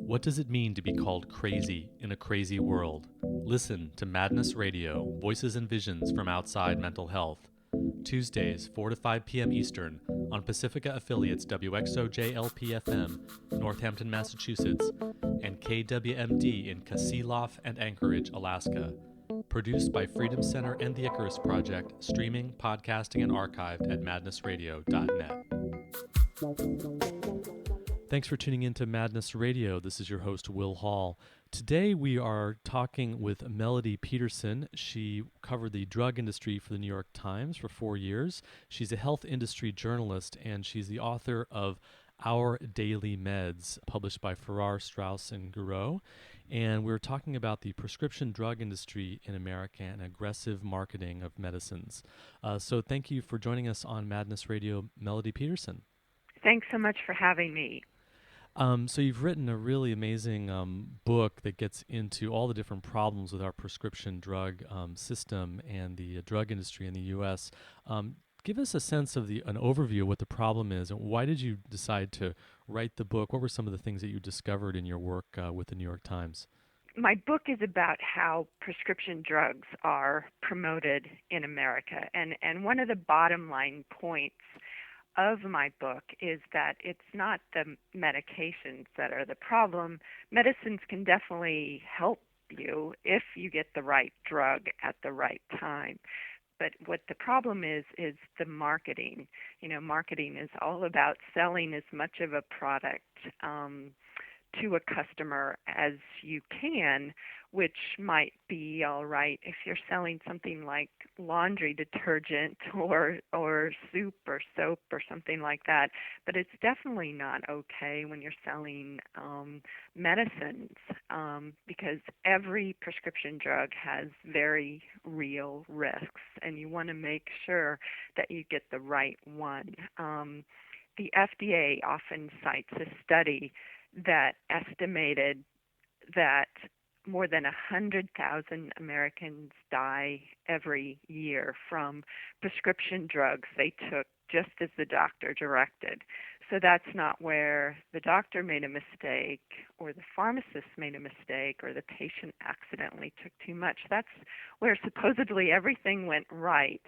What does it mean to be called crazy in a crazy world? Listen to Madness Radio, Voices and Visions from Outside Mental Health. Tuesdays, 4 to 5 p.m. Eastern, on Pacifica affiliates WXOJ-LP-FM, Northampton, Massachusetts, and KWMD in Kasilof and Anchorage, Alaska. Produced by Freedom Center and the Icarus Project, streaming, podcasting, and archived at madnessradio.net. Thanks for tuning in to Madness Radio. This is your host, Will Hall. Today we are talking with Melody Petersen. She covered the drug industry for the New York Times for 4 years. She's a health industry journalist, and she's the author of Our Daily Meds, published by Farrar, Straus, and Giroux. And we're talking about the prescription drug industry in America and aggressive marketing of medicines. So thank you for joining us on Madness Radio, Melody Petersen. Thanks so much for having me. So you've written a really amazing book that gets into all the different problems with our prescription drug system and the drug industry in the U.S. Give us a sense of an overview of what the problem is, and why did you decide to write the book? What were some of the things that you discovered in your work with the New York Times? My book is about how prescription drugs are promoted in America, and one of the bottom line points of my book is that it's not the medications that are the problem. Medicines can definitely help you if you get the right drug at the right time. But what the problem is the marketing. Marketing is all about selling as much of a product to a customer as you can, which might be all right if you're selling something like laundry detergent or soup or soap or something like that. But it's definitely not okay when you're selling medicines because every prescription drug has very real risks, and you want to make sure that you get the right one. The FDA often cites a study that estimated that more than 100,000 Americans die every year from prescription drugs they took just as the doctor directed. So that's not where the doctor made a mistake or the pharmacist made a mistake or the patient accidentally took too much. That's where supposedly everything went right.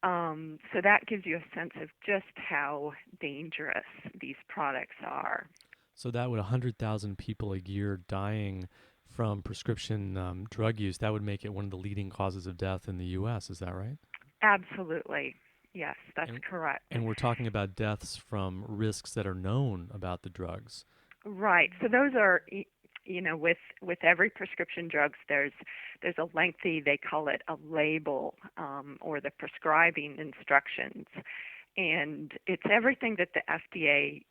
So that gives you a sense of just how dangerous these products are. So that would 100,000 people a year dying from prescription drug use, that would make it one of the leading causes of death in the U.S., is that right? Absolutely. Yes, that's correct. And we're talking about deaths from risks that are known about the drugs. Right. So those are, with every prescription drugs, there's a lengthy, they call it a label, or the prescribing instructions. And it's everything that the FDA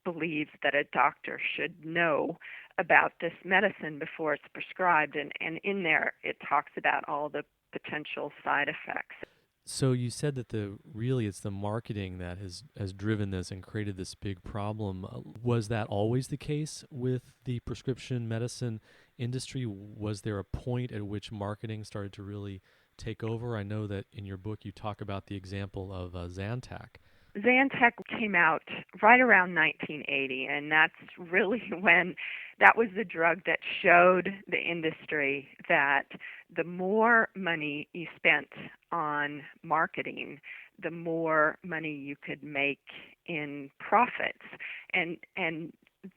believes that a doctor should know about this medicine before it's prescribed, and in there it talks about all the potential side effects. So you said that it's the marketing that has driven this and created this big problem. Was that always the case with the prescription medicine industry? Was there a point at which marketing started to really take over? I know that in your book you talk about the example of Zantac. Zantac came out right around 1980, and that's really when that was the drug that showed the industry that the more money you spent on marketing, the more money you could make in profits. And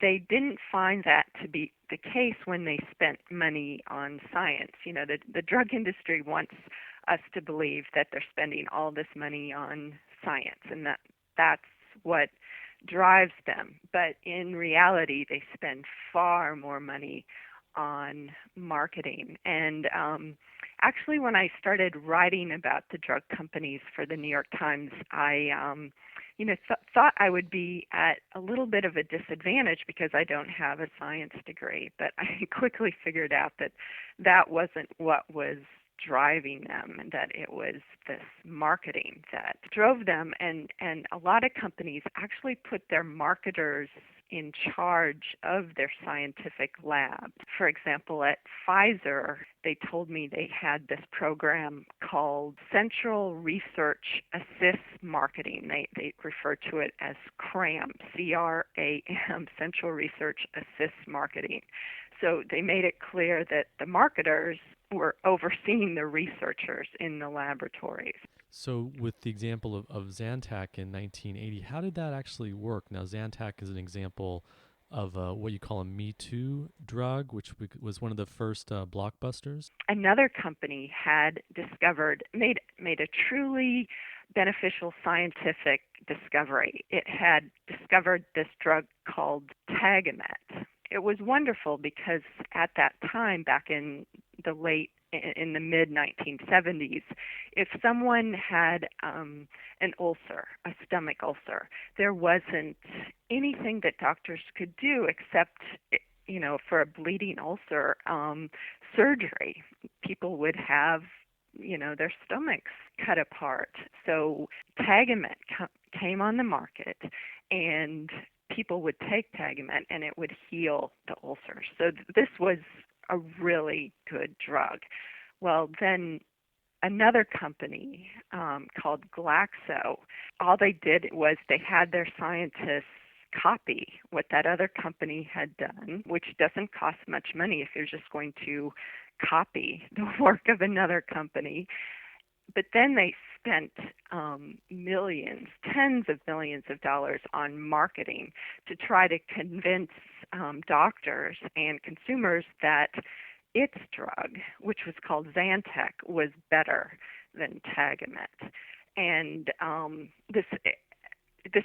they didn't find that to be the case when they spent money on science. The drug industry wants us to believe that they're spending all this money on science, and that's what drives them. But in reality, they spend far more money on marketing. And actually, when I started writing about the drug companies for the New York Times, I thought I would be at a little bit of a disadvantage because I don't have a science degree. But I quickly figured out that wasn't what was driving them, and that it was this marketing that drove them. And a lot of companies actually put their marketers in charge of their scientific labs. For example, at Pfizer, they told me they had this program called Central Research Assist Marketing. They refer to it as CRAM, C-R-A-M, Central Research Assist Marketing. So they made it clear that the marketers were overseeing the researchers in the laboratories. So, with the example of Zantac in 1980, how did that actually work? Now, Zantac is an example of what you call a Me Too drug, which was one of the first blockbusters. Another company had made a truly beneficial scientific discovery. It had discovered this drug called Tagamet. It was wonderful because at that time, back in the mid 1970s, if someone had an ulcer, a stomach ulcer, there wasn't anything that doctors could do except, for a bleeding ulcer, surgery. People would have, their stomachs cut apart. So Tagamet came on the market, and people would take Tagamet, and it would heal the ulcers. So this was a really good drug. Well, then another company called Glaxo, all they did was they had their scientists copy what that other company had done, which doesn't cost much money if you're just going to copy the work of another company. But then they spent millions, tens of millions of dollars on marketing to try to convince doctors and consumers that its drug, which was called Zantac, was better than Tagamet. And this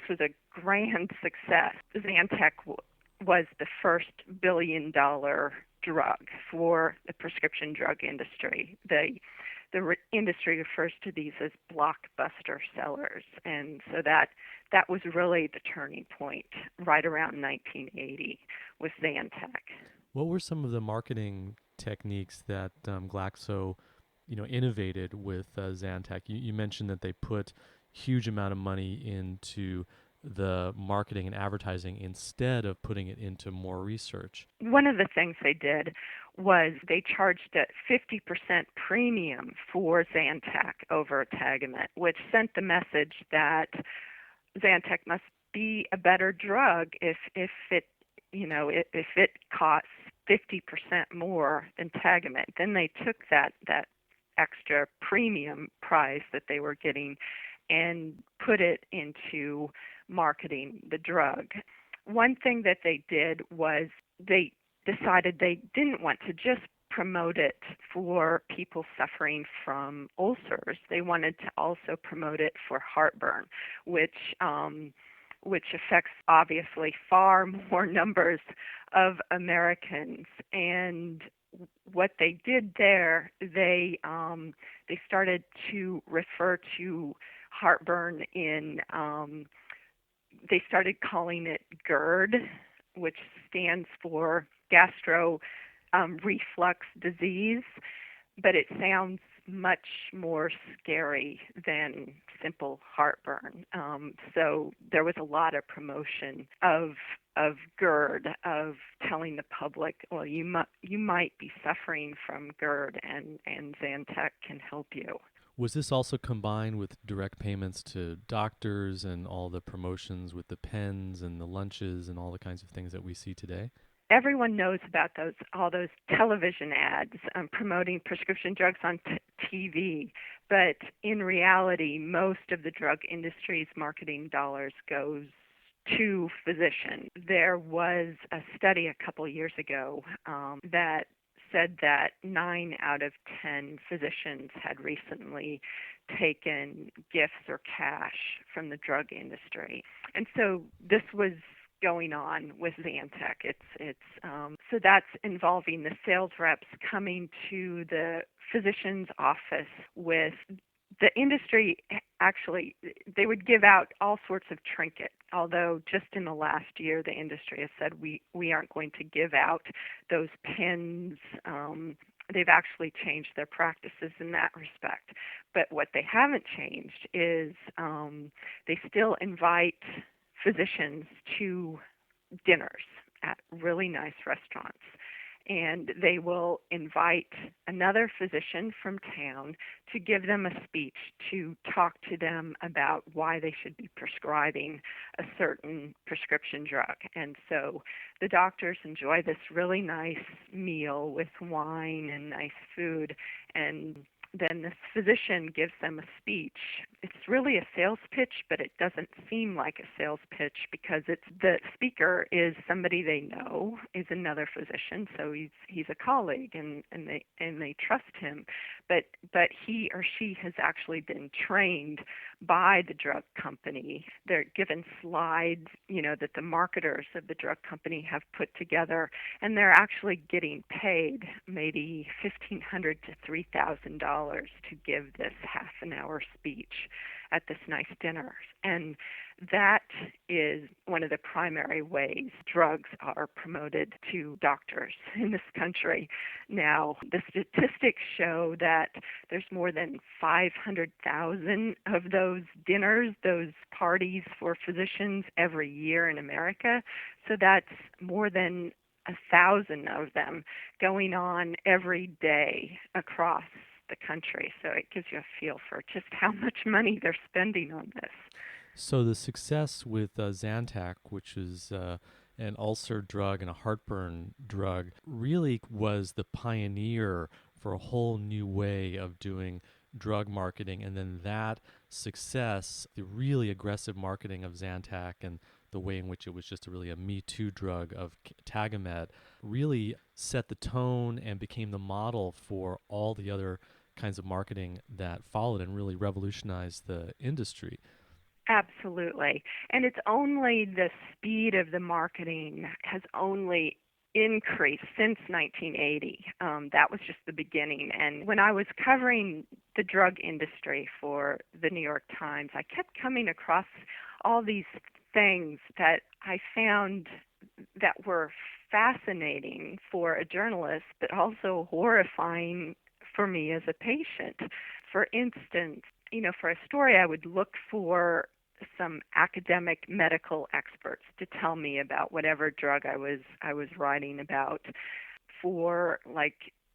was a grand success. Zantac was the first billion-dollar drug for the prescription drug industry. The industry refers to these as blockbuster sellers, and so that was really the turning point right around 1980 with Zantac. What were some of the marketing techniques that Glaxo, innovated with Zantac? You mentioned that they put huge amount of money into the marketing and advertising instead of putting it into more research. One of the things they did was they charged a 50% premium for Zantac over Tagamet, which sent the message that Zantac must be a better drug if it costs 50% more than Tagamet. Then they took that extra premium price that they were getting and put it into marketing the drug. One thing that they did was they decided they didn't want to just promote it for people suffering from ulcers. They wanted to also promote it for heartburn, which affects obviously far more numbers of Americans. And what they did there, they started to refer to heartburn they started calling it GERD, which stands for gastro reflux disease, but it sounds much more scary than simple heartburn. So there was a lot of promotion of GERD, of telling the public, well, you might be suffering from GERD, and Zantac can help you. Was this also combined with direct payments to doctors and all the promotions with the pens and the lunches and all the kinds of things that we see today? Everyone knows about all those television ads promoting prescription drugs on TV, but in reality, most of the drug industry's marketing dollars goes to physicians. There was a study a couple years ago that said that 9 out of 10 physicians had recently taken gifts or cash from the drug industry. And so this was going on with Zantac. So that's involving the sales reps coming to the physician's office with the industry. Actually, they would give out all sorts of trinkets, although just in the last year, the industry has said we aren't going to give out those pens. They've actually changed their practices in that respect. But what they haven't changed is they still invite physicians to dinners at really nice restaurants. And they will invite another physician from town to give them a speech to talk to them about why they should be prescribing a certain prescription drug. And so the doctors enjoy this really nice meal with wine and nice food, and then this physician gives them a speech. It's really a sales pitch, but it doesn't seem like a sales pitch because it's the speaker is somebody they know, is another physician, so he's a colleague and they trust him. But he or she has actually been trained by the drug company. They're given slides, that the marketers of the drug company have put together, and they're actually getting paid maybe $1,500 to $3,000 to give this half an hour speech at this nice dinner. And that is one of the primary ways drugs are promoted to doctors in this country. Now, the statistics show that there's more than 500,000 of those dinners, those parties for physicians every year in America. So that's more than 1,000 of them going on every day across the country. So it gives you a feel for just how much money they're spending on this. So the success with Zantac, which is an ulcer drug and a heartburn drug, really was the pioneer for a whole new way of doing drug marketing. And then that success, the really aggressive marketing of Zantac and the way in which it was just really a Me Too drug of Tagamet, really set the tone and became the model for all the other kinds of marketing that followed and really revolutionized the industry. Absolutely. And it's only the speed of the marketing has only increased since 1980. That was just the beginning. And when I was covering the drug industry for the New York Times, I kept coming across all these things that I found that were fascinating for a journalist, but also horrifying for me as a patient. For instance, for a story, I would look for some academic medical experts to tell me about whatever drug I was writing about. For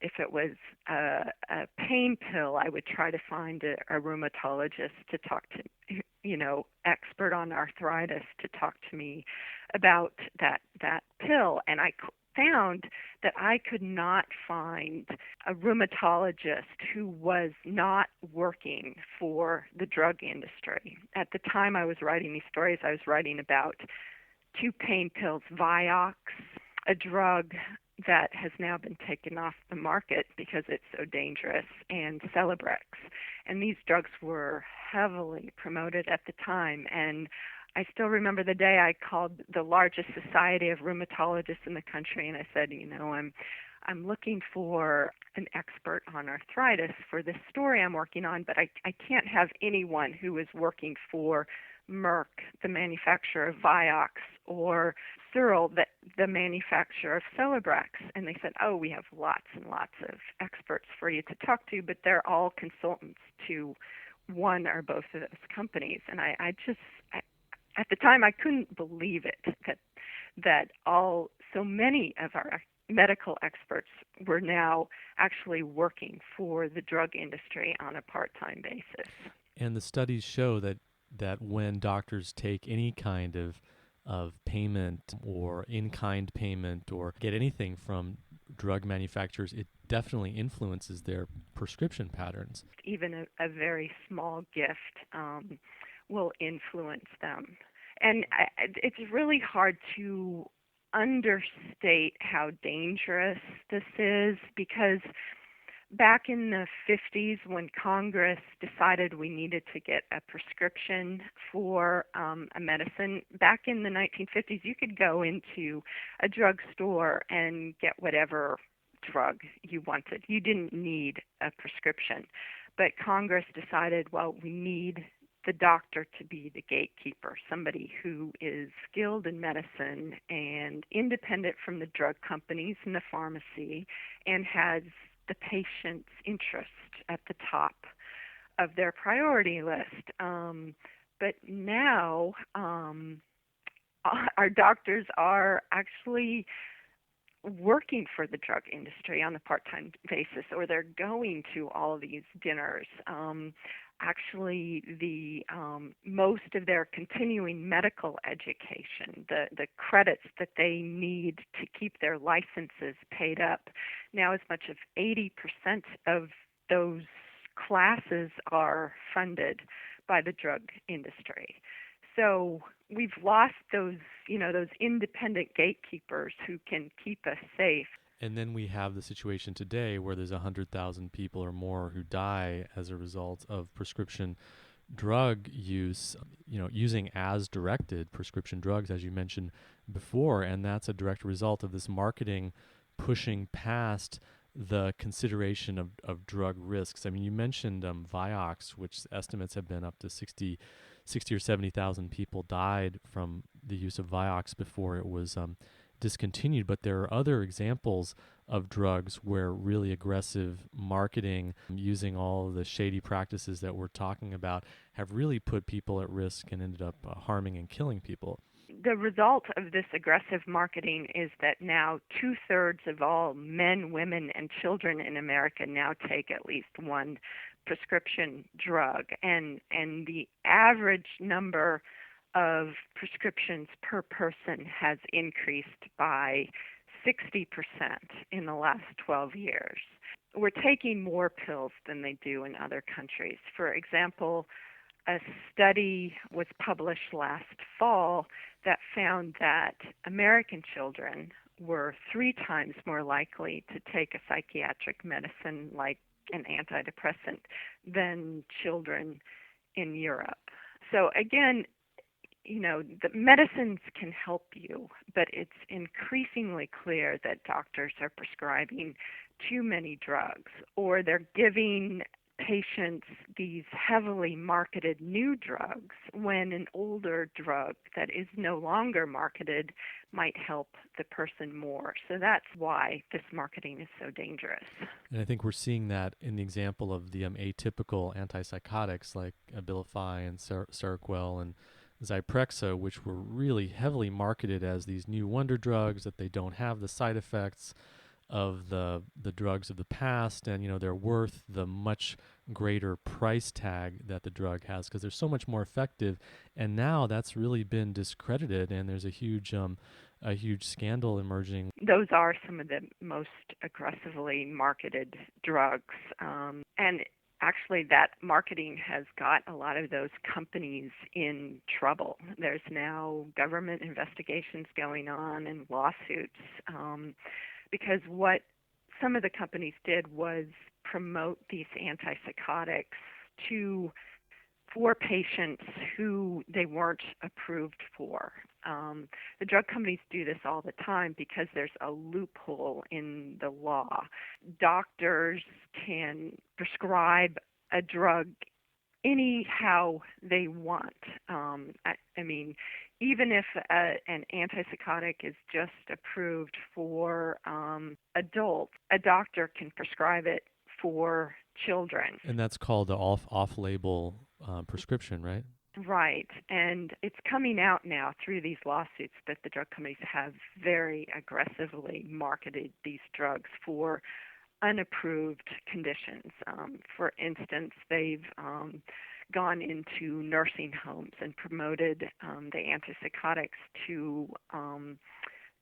if it was a pain pill, I would try to find a rheumatologist to talk to, expert on arthritis to talk to me about that pill. And I found that I could not find a rheumatologist who was not working for the drug industry. At the time I was writing these stories, I was writing about two pain pills, Vioxx, a drug that has now been taken off the market because it's so dangerous, and Celebrex. And these drugs were heavily promoted at the time, and I still remember the day I called the largest society of rheumatologists in the country, and I said, I'm looking for an expert on arthritis for this story I'm working on, but I can't have anyone who is working for Merck, the manufacturer of Vioxx, or Searle, the manufacturer of Celebrex. And they said, we have lots and lots of experts for you to talk to, but they're all consultants to one or both of those companies. And I at the time, I couldn't believe it that so many of our medical experts were now actually working for the drug industry on a part-time basis. And the studies show that when doctors take any kind of payment or in-kind payment or get anything from drug manufacturers, it definitely influences their prescription patterns. Even a very small gift will influence them. And it's really hard to understate how dangerous this is, because back in the 50s, when Congress decided we needed to get a prescription for a medicine, back in the 1950s, you could go into a drugstore and get whatever drug you wanted. You didn't need a prescription. But Congress decided, we need the doctor to be the gatekeeper, somebody who is skilled in medicine and independent from the drug companies and the pharmacy, and has the patient's interest at the top of their priority list. But now our doctors are actually working for the drug industry on a part-time basis, or they're going to all these dinners. Actually, the most of their continuing medical education, the credits that they need to keep their licenses paid up, now as much as 80% of those classes are funded by the drug industry. So we've lost those independent gatekeepers who can keep us safe. And then we have the situation today where there's 100,000 people or more who die as a result of prescription drug use, using as directed prescription drugs, as you mentioned before. And that's a direct result of this marketing pushing past the consideration of drug risks. I mean, you mentioned Vioxx, which estimates have been up to 60 or 70,000 people died from the use of Vioxx before it was discontinued. But there are other examples of drugs where really aggressive marketing, using all of the shady practices that we're talking about, have really put people at risk and ended up harming and killing people. The result of this aggressive marketing is that now 2/3 of all men, women, and children in America now take at least one prescription drug, and the average number of prescriptions per person has increased by 60% in the last 12 years. We're taking more pills than they do in other countries. For example, a study was published last fall that found that American children were 3 times more likely to take a psychiatric medicine like an antidepressant than children in Europe. So again, the medicines can help you, but it's increasingly clear that doctors are prescribing too many drugs, or they're giving patients these heavily marketed new drugs when an older drug that is no longer marketed might help the person more. So that's why this marketing is so dangerous. And I think we're seeing that in the example of the atypical antipsychotics like Abilify and Seroquel and Zyprexa, which were really heavily marketed as these new wonder drugs, that they don't have the side effects of the drugs of the past, and they're worth the much greater price tag that the drug has because they're so much more effective. And now that's really been discredited, and there's a huge scandal emerging. Those are some of the most aggressively marketed drugs, and actually that marketing has got a lot of those companies in trouble. There's now government investigations going on and lawsuits, because what some of the companies did was promote these antipsychotics for patients who they weren't approved for. The drug companies do this all the time because there's a loophole in the law. Doctors can prescribe a drug anyhow they want. I mean, even if an antipsychotic is just approved for adults, a doctor can prescribe it for children. And that's called the off-label prescription, right? Right, and it's coming out now through these lawsuits that the drug companies have very aggressively marketed these drugs for unapproved conditions. For instance, they've gone into nursing homes and promoted the antipsychotics to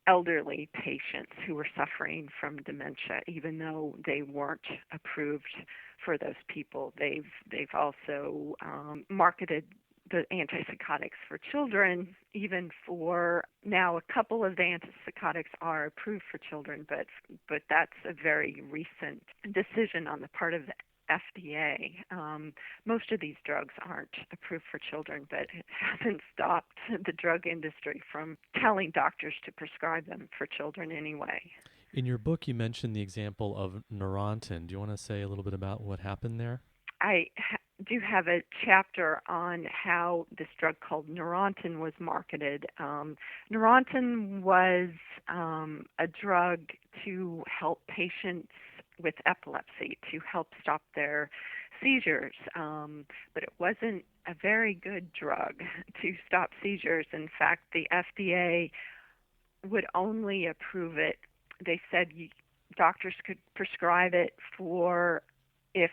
elderly patients who were suffering from dementia, even though they weren't approved for those people. They've also marketed the antipsychotics for children, even for now a couple of the antipsychotics are approved for children, but that's a very recent decision on the part of the FDA. Most of these drugs aren't approved for children, but it hasn't stopped the drug industry from telling doctors to prescribe them for children anyway. In your book, you mentioned the example of Neurontin. Do you want to say a little bit about what happened there? I do have a chapter on how this drug called Neurontin was marketed. Neurontin was a drug to help patients with epilepsy, to help stop their seizures, but it wasn't a very good drug to stop seizures. In fact, the FDA would only approve it. They said doctors could prescribe it for if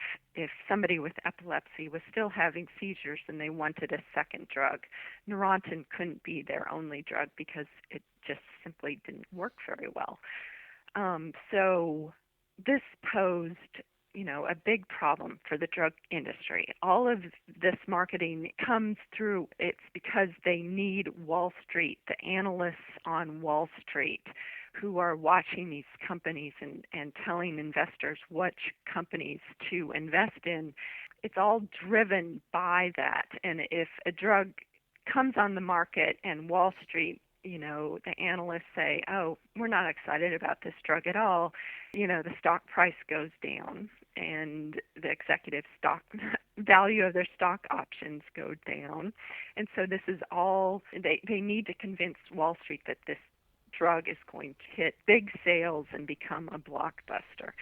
somebody with epilepsy was still having seizures and they wanted a second drug. Neurontin couldn't be their only drug because it just simply didn't work very well. So this posed, a big problem for the drug industry. All of this marketing comes through, it's because they need Wall Street, the analysts on Wall Street who are watching these companies and telling investors which companies to invest in. It's all driven by that. And if a drug comes on the market and Wall Street, the analysts say, oh, we're not excited about this drug at all, the stock price goes down and the executive stock value of their stock options go down. And so this is all, they need to convince Wall Street that this drug is going to hit big sales and become a blockbuster.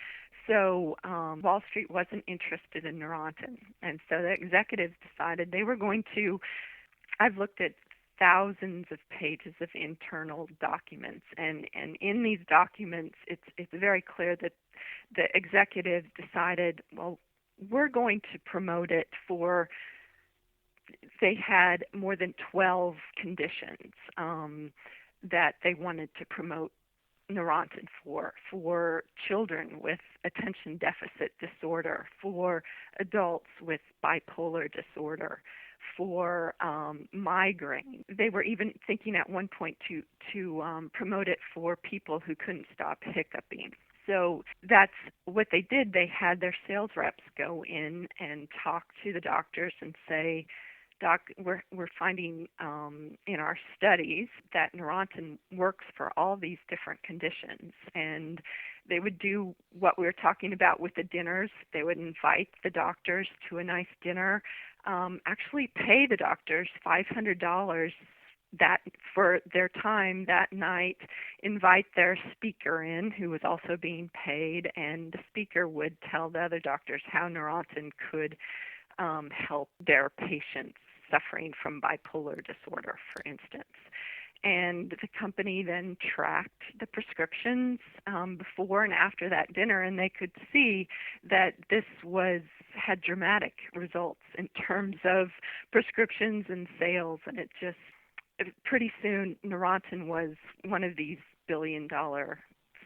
So Wall Street wasn't interested in Neurontin. And so the executives decided they were going to, I've looked at thousands of pages of internal documents, and in these documents it's very clear that the executives decided, well, we're going to promote it for, they had more than 12 conditions that they wanted to promote Neurontin for children with attention deficit disorder, for adults with bipolar disorder, for migraine. They were even thinking at one point to promote it for people who couldn't stop hiccuping. So that's what they did. They had their sales reps go in and talk to the doctors and say, Doc, we're finding in our studies that Neurontin works for all these different conditions. And they would do what we were talking about with the dinners. They would invite the doctors to a nice dinner, actually pay the doctors $500 that for their time that night, invite their speaker in who was also being paid, and the speaker would tell the other doctors how Neurontin could help their patients suffering from bipolar disorder, for instance. And the company then tracked the prescriptions before and after that dinner, and they could see that this had dramatic results in terms of prescriptions and sales. And it just, pretty soon, Neurontin was one of these billion-dollar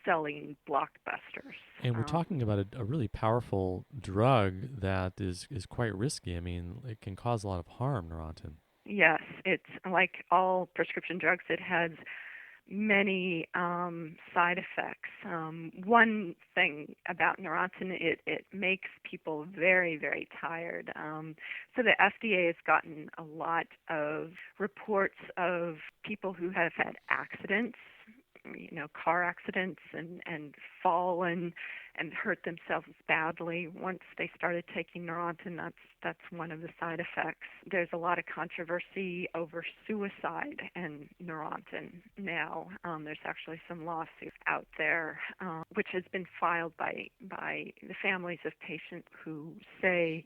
selling blockbusters. And we're talking about a really powerful drug that is quite risky. I mean, it can cause a lot of harm, Neurontin. Yes, it's like all prescription drugs. It has many side effects. One thing about Neurontin, it makes people very, very tired. So the FDA has gotten a lot of reports of people who have had accidents, car accidents and fallen and hurt themselves badly. Once they started taking Neurontin, that's one of the side effects. There's a lot of controversy over suicide and Neurontin now. There's actually some lawsuits out there, which has been filed by the families of patients who say,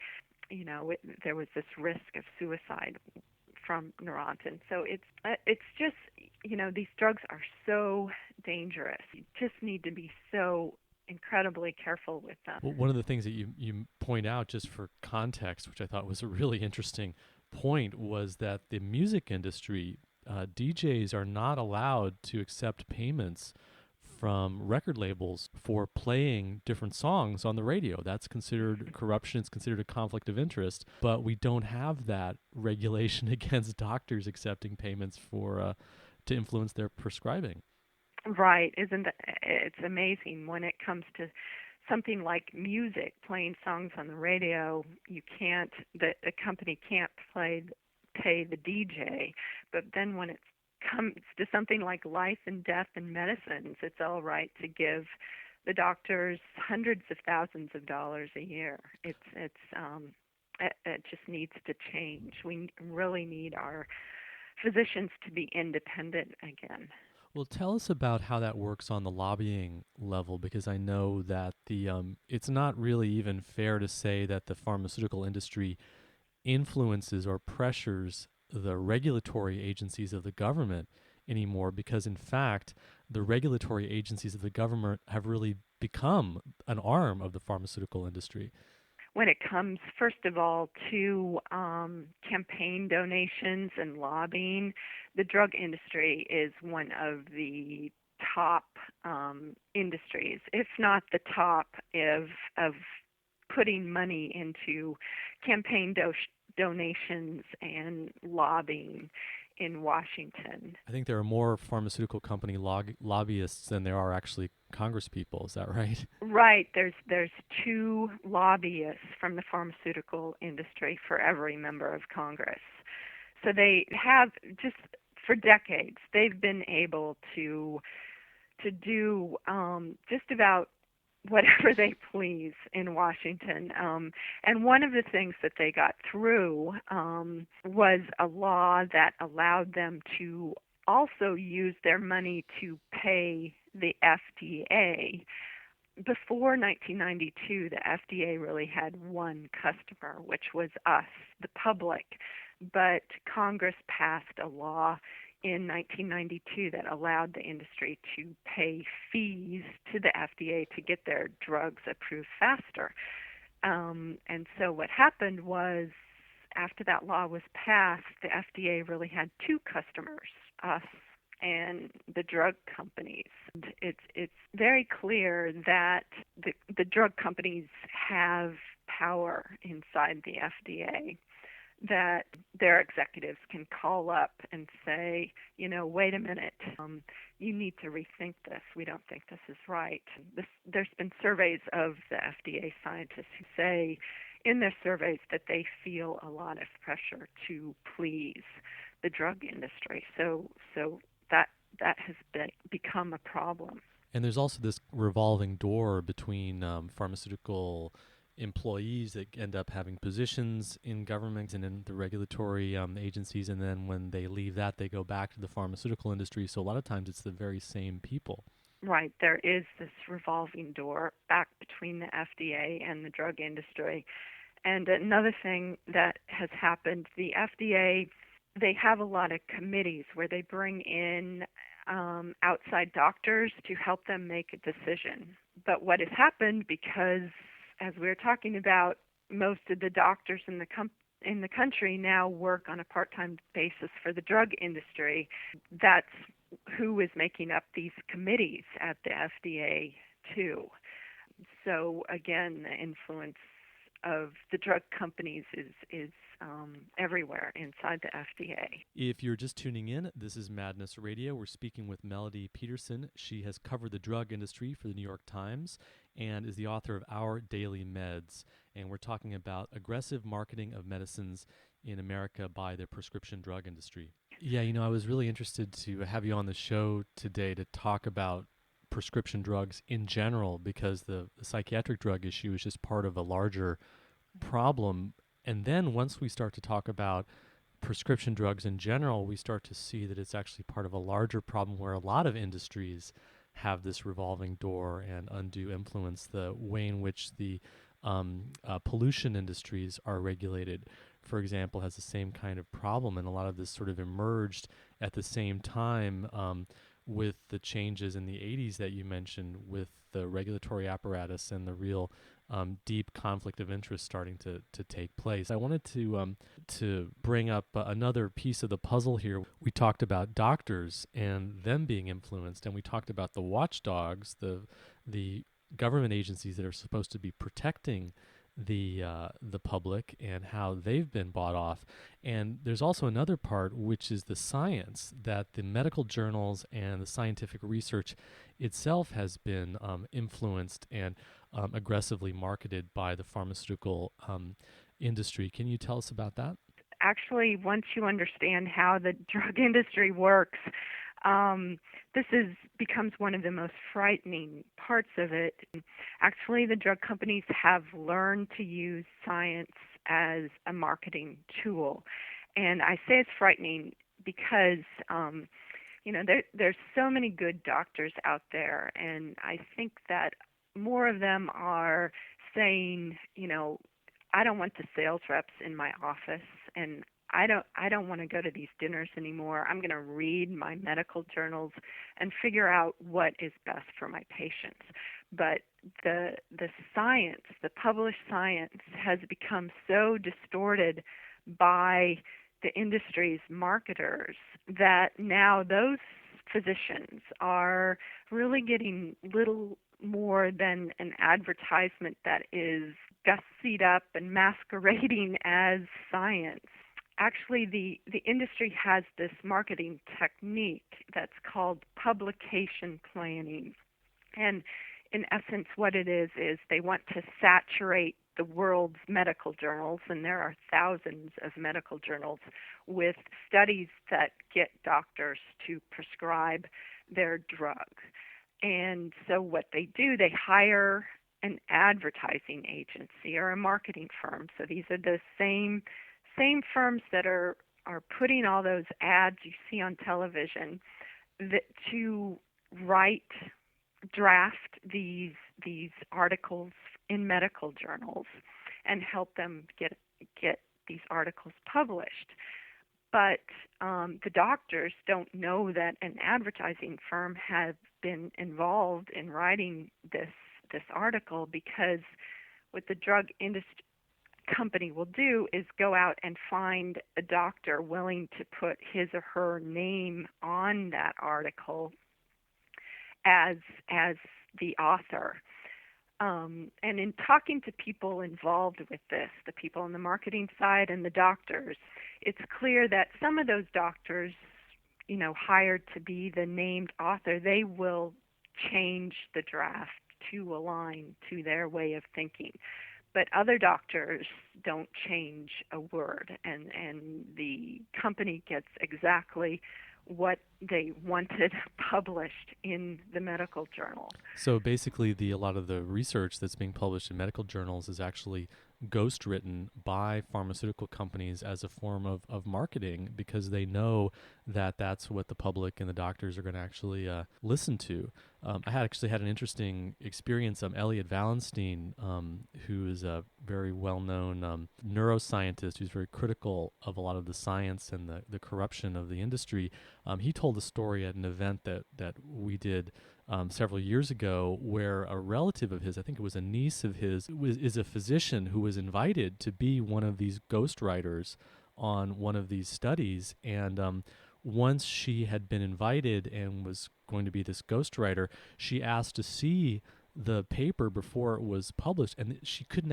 there was this risk of suicide from Neurontin. So it's just, these drugs are so dangerous. You just need to be so incredibly careful with them. Well, one of the things that you point out, just for context, which I thought was a really interesting point, was that the music industry, DJs are not allowed to accept payments from record labels for playing different songs on the radio. That's considered corruption. It's considered a conflict of interest. But we don't have that regulation against doctors accepting payments for to influence their prescribing. Right. It's amazing when it comes to something like music, playing songs on the radio. The company can't pay the DJ, but then when it comes to something like life and death and medicines, it's all right to give the doctors hundreds of thousands of dollars a year. It just needs to change. We really need our physicians to be independent again. Well, tell us about how that works on the lobbying level, because I know that it's not really even fair to say that the pharmaceutical industry influences or pressures the regulatory agencies of the government anymore, because in fact, the regulatory agencies of the government have really become an arm of the pharmaceutical industry. When it comes, first of all, to campaign donations and lobbying, the drug industry is one of the top industries, if not the top, of putting money into campaign donations and lobbying in Washington. I think there are more pharmaceutical company lobbyists than there are actually Congress people. Is that right? Right, there's two lobbyists from the pharmaceutical industry for every member of Congress. So they have, just for decades, they've been able to do just about whatever they please in Washington. And one of the things that they got through was a law that allowed them to also use their money to pay the FDA. Before 1992, the FDA really had one customer, which was us, the public. But Congress passed a law in 1992 that allowed the industry to pay fees to the FDA to get their drugs approved faster. And so what happened was, after that law was passed, the FDA really had two customers, us and the drug companies. It's very clear that the drug companies have power inside the FDA, that their executives can call up and say, wait a minute, you need to rethink this. We don't think this is right. There's been surveys of the FDA scientists who say in their surveys that they feel a lot of pressure to please the drug industry. So that has become a problem. And there's also this revolving door between pharmaceutical employees that end up having positions in government and in the regulatory agencies, and then when they leave that, they go back to the pharmaceutical industry. So a lot of times it's the very same people. Right, there is this revolving door back between the FDA and the drug industry. And another thing that has happened, the FDA, they have a lot of committees where they bring in outside doctors to help them make a decision. But what has happened, because as we were talking about, most of the doctors in the country now work on a part-time basis for the drug industry. That's who is making up these committees at the FDA too. So again, the influence of the drug companies is everywhere inside the FDA. If you're just tuning in, this is Madness Radio. We're speaking with Melody Petersen. She has covered the drug industry for the New York Times and is the author of Our Daily Meds. And we're talking about aggressive marketing of medicines in America by the prescription drug industry. Yeah, I was really interested to have you on the show today to talk about prescription drugs in general, because the psychiatric drug issue is just part of a larger problem. And then once we start to talk about prescription drugs in general, we start to see that it's actually part of a larger problem where a lot of industries have this revolving door and undue influence. The way in which the pollution industries are regulated, for example, has the same kind of problem. And a lot of this sort of emerged at the same time with the changes in the 80s that you mentioned, with the regulatory apparatus and the real deep conflict of interest starting to take place. I wanted to bring up another piece of the puzzle here. We talked about doctors and them being influenced, and we talked about the watchdogs, the government agencies that are supposed to be protecting the public, and how they've been bought off. And there's also another part, which is the science, that the medical journals and the scientific research itself has been influenced and aggressively marketed by the pharmaceutical industry. Can you tell us about that? Actually, once you understand how the drug industry works, this becomes one of the most frightening parts of it. Actually, the drug companies have learned to use science as a marketing tool. And I say it's frightening because There's so many good doctors out there, and I think that more of them are saying, I don't want the sales reps in my office, and I don't want to go to these dinners anymore. I'm going to read my medical journals and figure out what is best for my patients. But the science, the published science, has become so distorted by the industry's marketers that now those physicians are really getting little more than an advertisement that is gussied up and masquerading as science. Actually, the industry has this marketing technique that's called publication planning. And in essence, what it is they want to saturate the world's medical journals, and there are thousands of medical journals, with studies that get doctors to prescribe their drug. And so what they do, they hire an advertising agency or a marketing firm. So these are the same firms that are putting all those ads you see on television that to draft these articles in medical journals and help them get these articles published. But the doctors don't know that an advertising firm has been involved in writing this article, because what the drug industry company will do is go out and find a doctor willing to put his or her name on that article as the author. And in talking to people involved with this, the people on the marketing side and the doctors, it's clear that some of those doctors, hired to be the named author, they will change the draft to align to their way of thinking. But other doctors don't change a word, and the company gets exactly what they wanted published in the medical journal. So basically, a lot of the research that's being published in medical journals is actually ghost written by pharmaceutical companies as a form of marketing, because they know that that's what the public and the doctors are going to actually listen to. I actually had an interesting experience. Elliot Wallenstein, who is a very well-known neuroscientist who's very critical of a lot of the science and the corruption of the industry, he told a story at an event that we did several years ago, where a relative of his, I think it was a niece of his, is a physician who was invited to be one of these ghostwriters on one of these studies. And once she had been invited and was going to be this ghostwriter, she asked to see the paper before it was published, and she couldn't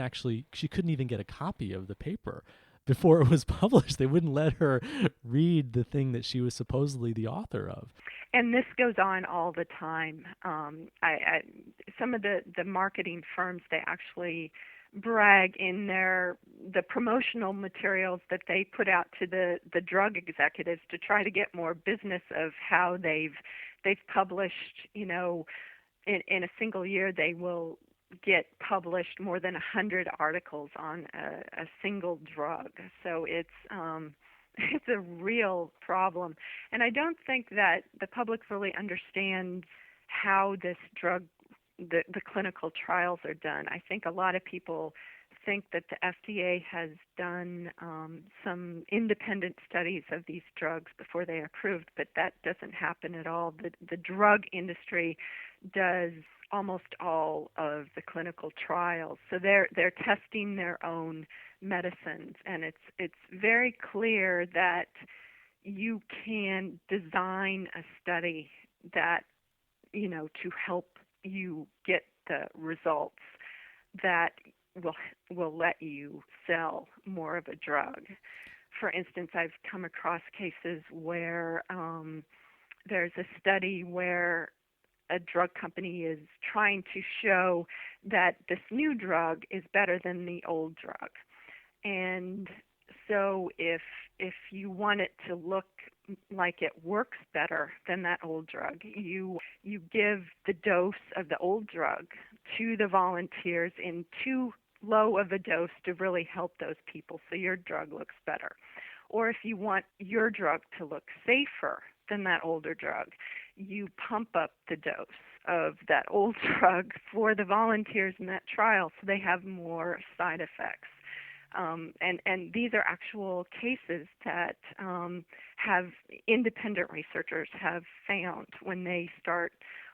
even get a copy of the paper before it was published. They wouldn't let her read the thing that she was supposedly the author of. And this goes on all the time. Some of the marketing firms, they actually brag in the promotional materials that they put out to the drug executives to try to get more business of how they've published, in a single year they will get published more than 100 articles on a single drug. So it's a real problem. And I don't think that the public really understands how this drug, the clinical trials are done. I think a lot of people think that the FDA has done some independent studies of these drugs before they are approved, but that doesn't happen at all. The drug industry does almost all of the clinical trials. So they're testing their own medicines, and it's very clear that you can design a study that, to help you get the results that will let you sell more of a drug. For instance, I've come across cases where there's a study where a drug company is trying to show that this new drug is better than the old drug. And so if you want it to look like it works better than that old drug, you give the dose of the old drug to the volunteers in too low of a dose to really help those people, so your drug looks better. Or if you want your drug to look safer than that older drug. You pump up the dose of that old drug for the volunteers in that trial so they have more side effects. And these are actual cases that have independent researchers have found when they start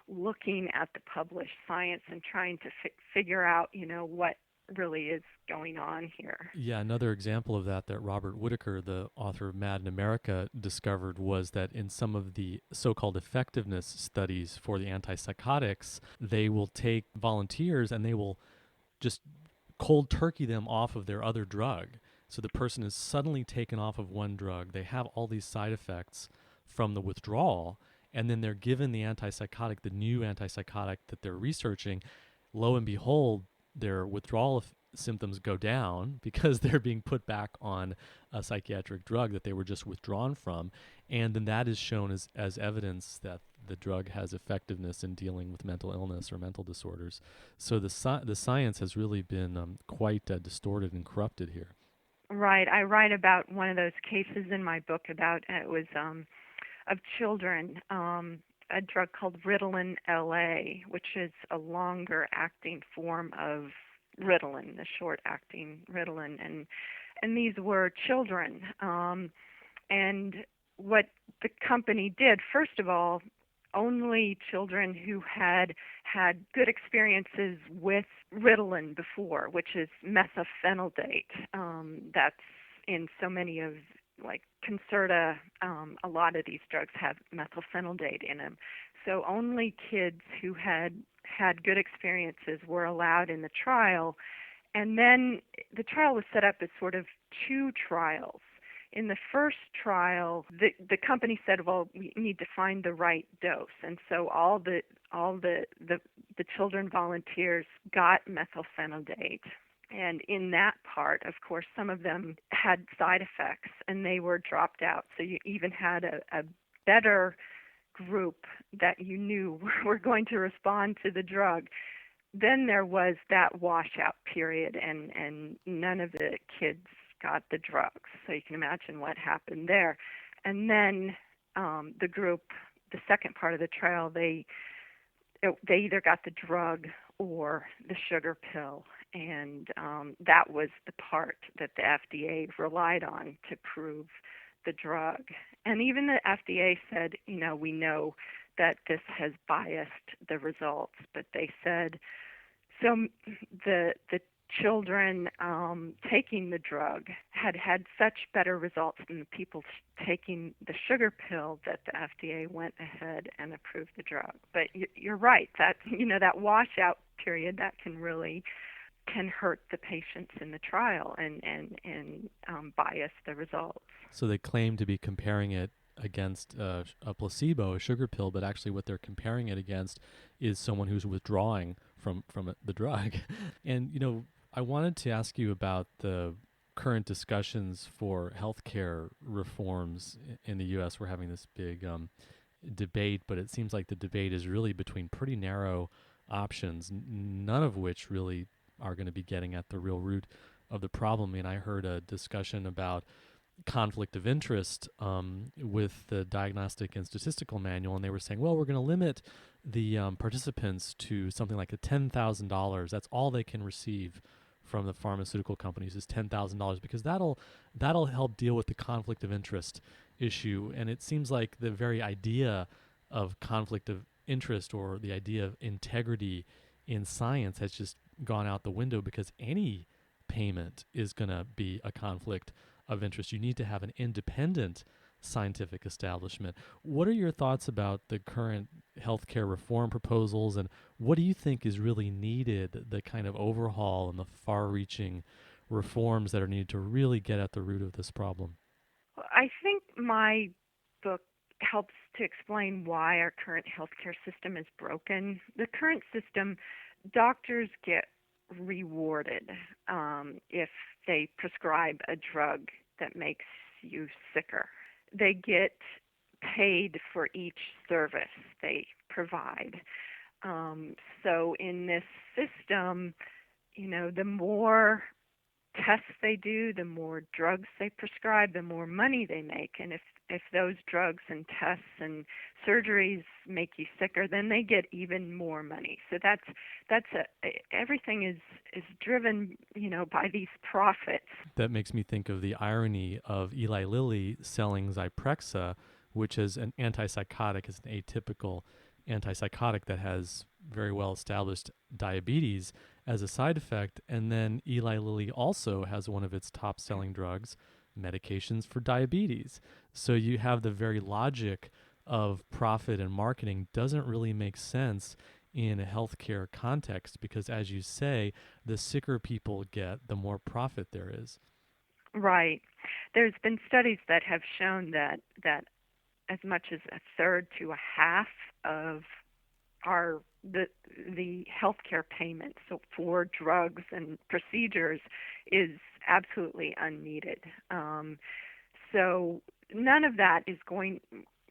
looking at the published science and trying to figure out, what really is going on here. Yeah, another example of that Robert Whitaker, the author of Mad in America, discovered was that in some of the so-called effectiveness studies for the antipsychotics, they will take volunteers and they will just cold turkey them off of their other drug. So the person is suddenly taken off of one drug. They have all these side effects from the withdrawal, and then they're given the antipsychotic, the new antipsychotic that they're researching. Lo and behold, their withdrawal symptoms go down because they're being put back on a psychiatric drug that they were just withdrawn from. And then that is shown as evidence that the drug has effectiveness in dealing with mental illness or mental disorders. So the science has really been quite distorted and corrupted here. Right. I write about one of those cases in my book about it was of children, a drug called Ritalin LA, which is a longer acting form of Ritalin, the short acting Ritalin, and these were children. And what the company did, first of all, only children who had good experiences with Ritalin before, which is methylphenidate. That's in so many of, like Concerta, a lot of these drugs have methylphenidate in them. So only kids who had good experiences were allowed in the trial. And then the trial was set up as sort of two trials. In the first trial, the company said, well, we need to find the right dose. And so all the children volunteers got methylphenidate. And in that part, of course, some of them had side effects and they were dropped out. So you even had a better group that you knew were going to respond to the drug. Then there was that washout period, and none of the kids got the drugs. So you can imagine what happened there. And then the group, the second part of the trial, they either got the drug or the sugar pill. And that was the part that the FDA relied on to prove the drug. And even the FDA said, we know that this has biased the results, but they said, so the children taking the drug had such better results than the people taking the sugar pill that the FDA went ahead and approved the drug. But you're right, that that washout period, that can hurt the patients in the trial and bias the results. So they claim to be comparing it against a placebo, a sugar pill, but actually what they're comparing it against is someone who's withdrawing from the drug. And, I wanted to ask you about the current discussions for healthcare reforms in the U.S. We're having this big debate, but it seems like the debate is really between pretty narrow options, none of which really are going to be getting at the real root of the problem. I heard a discussion about conflict of interest with the Diagnostic and Statistical Manual, and they were saying, well, we're going to limit the participants to something like $10,000. That's all they can receive from the pharmaceutical companies is $10,000 because that'll help deal with the conflict of interest issue. And it seems like the very idea of conflict of interest or the idea of integrity in science has just gone out the window because any payment is going to be a conflict of interest. You need to have an independent scientific establishment. What are your thoughts about the current healthcare reform proposals, and what do you think is really needed, the kind of overhaul and the far-reaching reforms that are needed to really get at the root of this problem? I think my book helps to explain why our current healthcare system is broken. The current system, doctors get rewarded if they prescribe a drug that makes you sicker. They get paid for each service they provide. So in this system, the more tests they do, the more drugs they prescribe, the more money they make. And if those drugs and tests and surgeries make you sicker, then they get even more money. So everything is driven, by these profits. That makes me think of the irony of Eli Lilly selling Zyprexa, which is an antipsychotic, is an atypical antipsychotic that has very well established diabetes as a side effect. And then Eli Lilly also has one of its top selling drugs, medications for diabetes. So you have the very logic of profit and marketing doesn't really make sense in a healthcare context because, as you say, the sicker people get, the more profit there is. Right. There's been studies that have shown that as much as a third to a half of our the healthcare payments for drugs and procedures is absolutely unneeded. So none of that is going.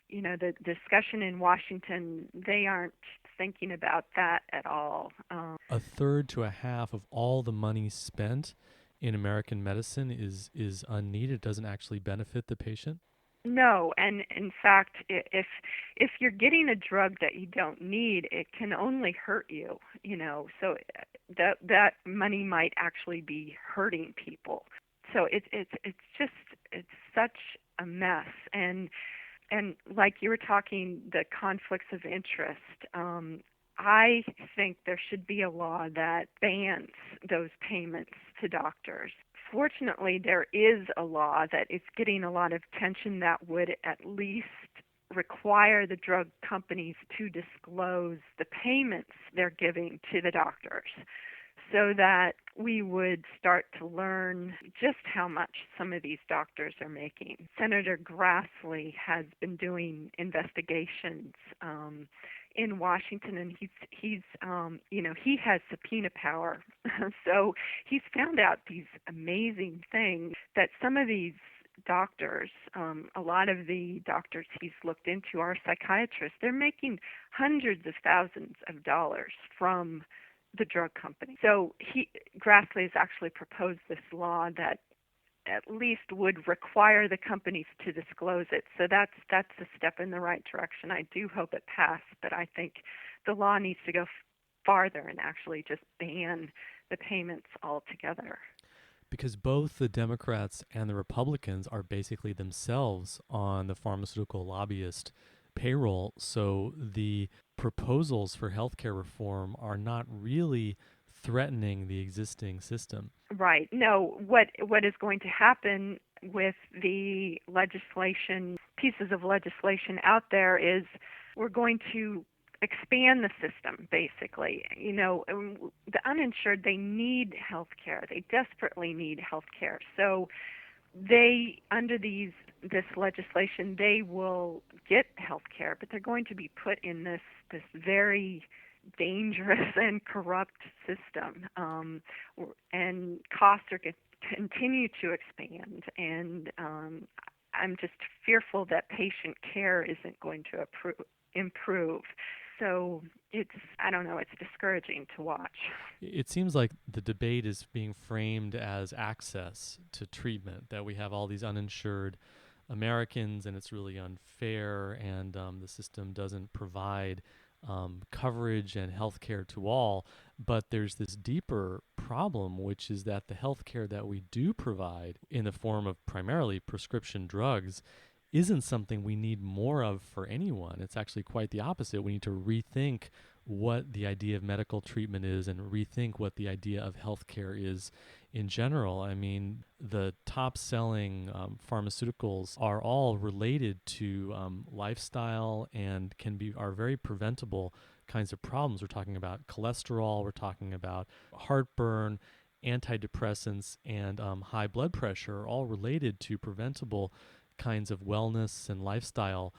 The discussion in Washington, they aren't thinking about that at all. A third to a half of all the money spent in American medicine is unneeded, doesn't actually benefit the patient. No, and in fact, if you're getting a drug that you don't need, it can only hurt you. So that money might actually be hurting people. So it's such a mess, and like you were talking, the conflicts of interest. I think there should be a law that bans those payments to doctors. Fortunately, there is a law that is getting a lot of attention that would at least require the drug companies to disclose the payments they're giving to the doctors so that we would start to learn just how much some of these doctors are making. Senator Grassley has been doing investigations in Washington, and he has subpoena power. So he's found out these amazing things that some of these doctors, a lot of the doctors he's looked into are psychiatrists. They're making hundreds of thousands of dollars from the drug company. So Grassley has actually proposed this law that at least would require the companies to disclose it. So that's a step in the right direction. I do hope it passes, but I think the law needs to go farther and actually just ban the payments altogether. Because both the Democrats and the Republicans are basically themselves on the pharmaceutical lobbyist payroll. So the proposals for healthcare reform are not really threatening the existing system. Right. No, what is going to happen with the pieces of legislation out there is we're going to expand the system, basically. The uninsured, they need health care. They desperately need health care. So under this legislation, they will get health care, but they're going to be put in this very dangerous and corrupt system, and costs are going to continue to expand, and I'm just fearful that patient care isn't going to improve. So I don't know, it's discouraging to watch. It seems like the debate is being framed as access to treatment, that we have all these uninsured Americans and it's really unfair, and the system doesn't provide coverage and health care to all. But there's this deeper problem, which is that the health care that we do provide in the form of primarily prescription drugs isn't something we need more of for anyone. It's actually quite the opposite. We need to rethink what the idea of medical treatment is and rethink what the idea of healthcare is in general. I mean, the top selling pharmaceuticals are all related to lifestyle and are very preventable kinds of problems. We're talking about cholesterol, we're talking about heartburn, antidepressants, and high blood pressure are all related to preventable kinds of wellness and lifestyle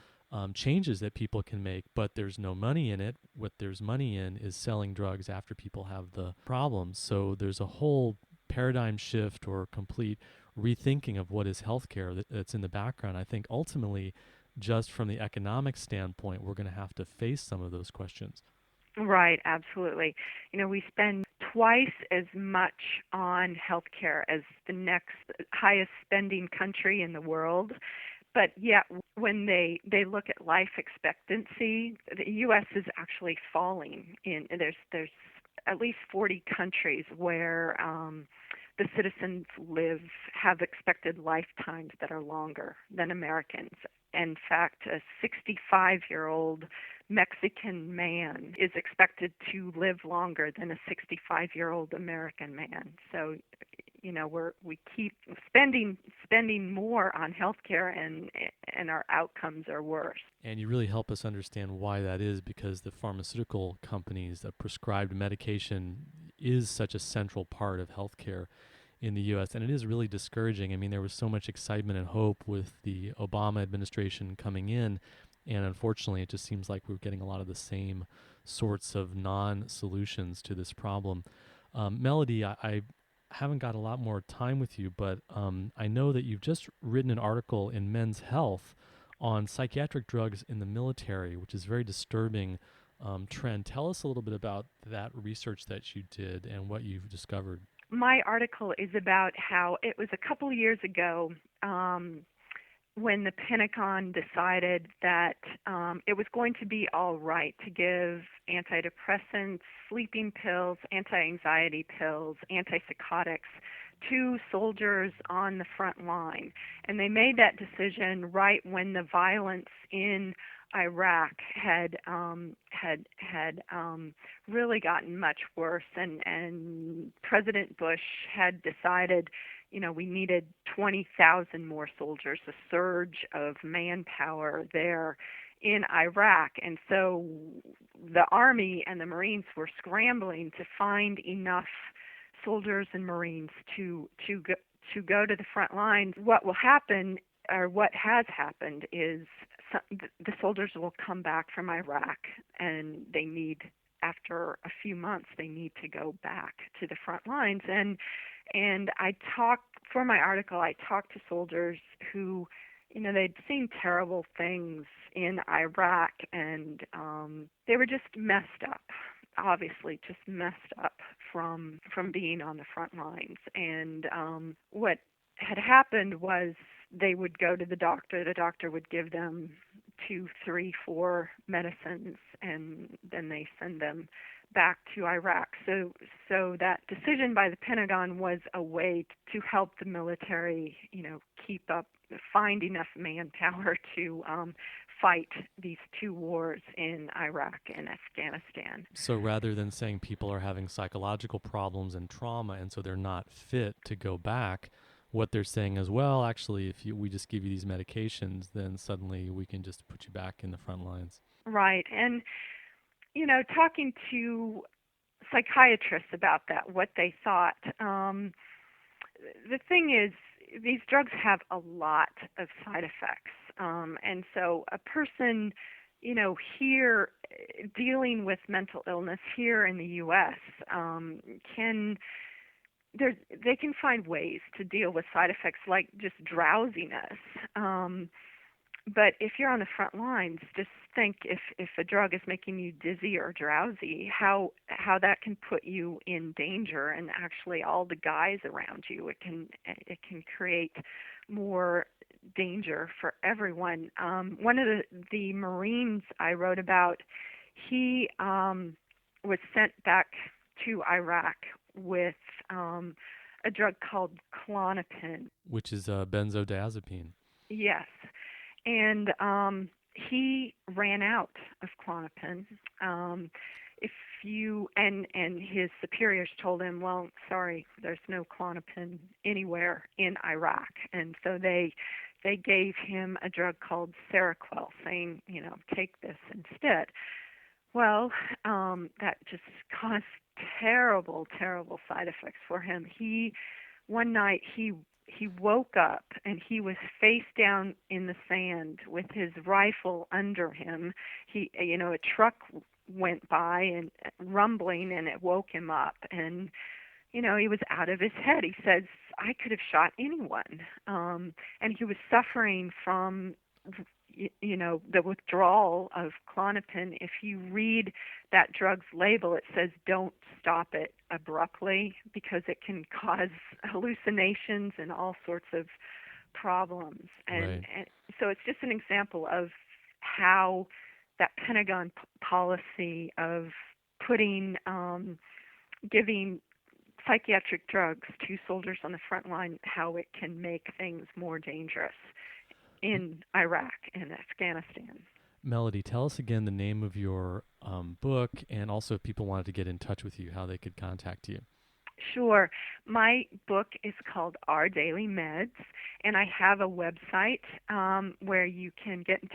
changes that people can make, but there's no money in it. What there's money in is selling drugs after people have the problems. So there's a whole paradigm shift or complete rethinking of what is healthcare that's in the background. I think ultimately, just from the economic standpoint, we're going to have to face some of those questions. Right, absolutely. We spend twice as much on healthcare as the next highest spending country in the world, But yeah, when they look at life expectancy, the U.S. is actually falling. There's at least 40 countries where the citizens have expected lifetimes that are longer than Americans. In fact, a 65-year-old Mexican man is expected to live longer than a 65-year-old American man. So, we keep spending more on healthcare, and our outcomes are worse. And you really help us understand why that is, because the pharmaceutical companies, the prescribed medication is such a central part of healthcare in the U.S., and it is really discouraging. I mean, there was so much excitement and hope with the Obama administration coming in, and unfortunately, it just seems like we're getting a lot of the same sorts of non-solutions to this problem. Melody, I haven't got a lot more time with you, but I know that you've just written an article in Men's Health on psychiatric drugs in the military, which is a very disturbing trend. Tell us a little bit about that research that you did and what you've discovered. My article is about how it was a couple of years ago when the Pentagon decided that it was going to be all right to give antidepressants, sleeping pills, anti-anxiety pills, antipsychotics to soldiers on the front line. And they made that decision right when the violence in Iraq had really gotten much worse, and President Bush had decided, we needed 20,000 more soldiers, a surge of manpower there in Iraq. And so the Army and the Marines were scrambling to find enough soldiers and Marines to go to the front lines. What will happen, or what has happened, is the soldiers will come back from Iraq, and after a few months, they need to go back to the front lines. And for my article, I talked to soldiers who, they'd seen terrible things in Iraq, and they were just messed up, obviously just messed up from being on the front lines. And what had happened was they would go to the doctor would give them 2, 3, 4 medicines, and then they send them back to Iraq. So that decision by the Pentagon was a way to help the military, keep up, find enough manpower to fight these 2 wars in Iraq and Afghanistan. So rather than saying people are having psychological problems and trauma, and so they're not fit to go back, what they're saying is, well, actually, if we just give you these medications, then suddenly we can just put you back in the front lines. Right. And, talking to psychiatrists about that, what they thought, the thing is, these drugs have a lot of side effects. And so a person, here dealing with mental illness here in the U.S. They can find ways to deal with side effects like just drowsiness. But if you're on the front lines, just think if a drug is making you dizzy or drowsy, how that can put you in danger, and actually all the guys around you. It can create more danger for everyone. One of the Marines I wrote about, he was sent back to Iraq with a drug called Klonopin, which is benzodiazepine. Yes. And he ran out of Klonopin. And his superiors told him, well, sorry, there's no Klonopin anywhere in Iraq. And so they gave him a drug called Seroquel, saying, take this instead. Well, that just caused terrible, terrible side effects for him. One night he woke up and he was face down in the sand with his rifle under him. A truck went by and rumbling, and it woke him up, and he was out of his head. He says, I could have shot anyone. And he was suffering from the withdrawal of Klonopin. If you read that drug's label, it says don't stop it abruptly, because it can cause hallucinations and all sorts of problems. Right. And so it's just an example of how that Pentagon policy of giving psychiatric drugs to soldiers on the front line, how it can make things more dangerous in Iraq and Afghanistan. Melody, tell us again the name of your book, and also if people wanted to get in touch with you, how they could contact you. Sure. My book is called Our Daily Meds, and I have a website where you can get in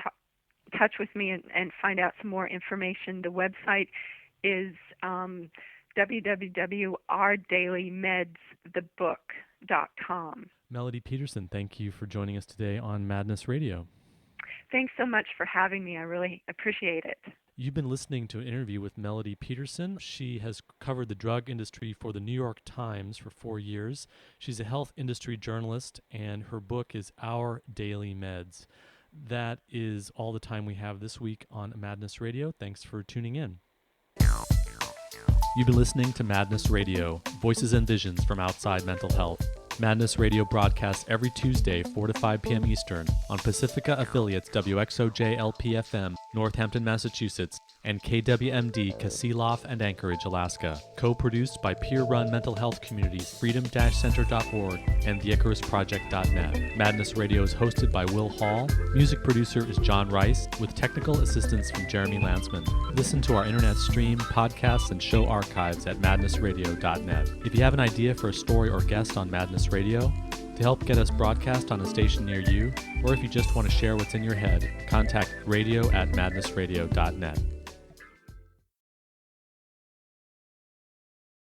touch with me and find out some more information. The website is www.ourdailymedsthebook.com. Melody Petersen, thank you for joining us today on Madness Radio. Thanks so much for having me. I really appreciate it. You've been listening to an interview with Melody Petersen. She has covered the drug industry for the New York Times for 4 years. She's a health industry journalist, and her book is Our Daily Meds. That is all the time we have this week on Madness Radio. Thanks for tuning in. You've been listening to Madness Radio, voices and visions from outside mental health. Madness Radio broadcasts every Tuesday, 4 to 5 p.m. Eastern, on Pacifica affiliates WXOJ LP-FM, Northampton, Massachusetts, and KWMD, Kasilof and Anchorage, Alaska. Co-produced by peer-run mental health communities freedom-center.org and theicarusproject.net. Madness Radio is hosted by Will Hall. Music producer is John Rice, with technical assistance from Jeremy Lantzman. Listen to our internet stream, podcasts, and show archives at madnessradio.net. If you have an idea for a story or guest on Madness Radio, to help get us broadcast on a station near you, or if you just want to share what's in your head, contact radio@madnessradio.net.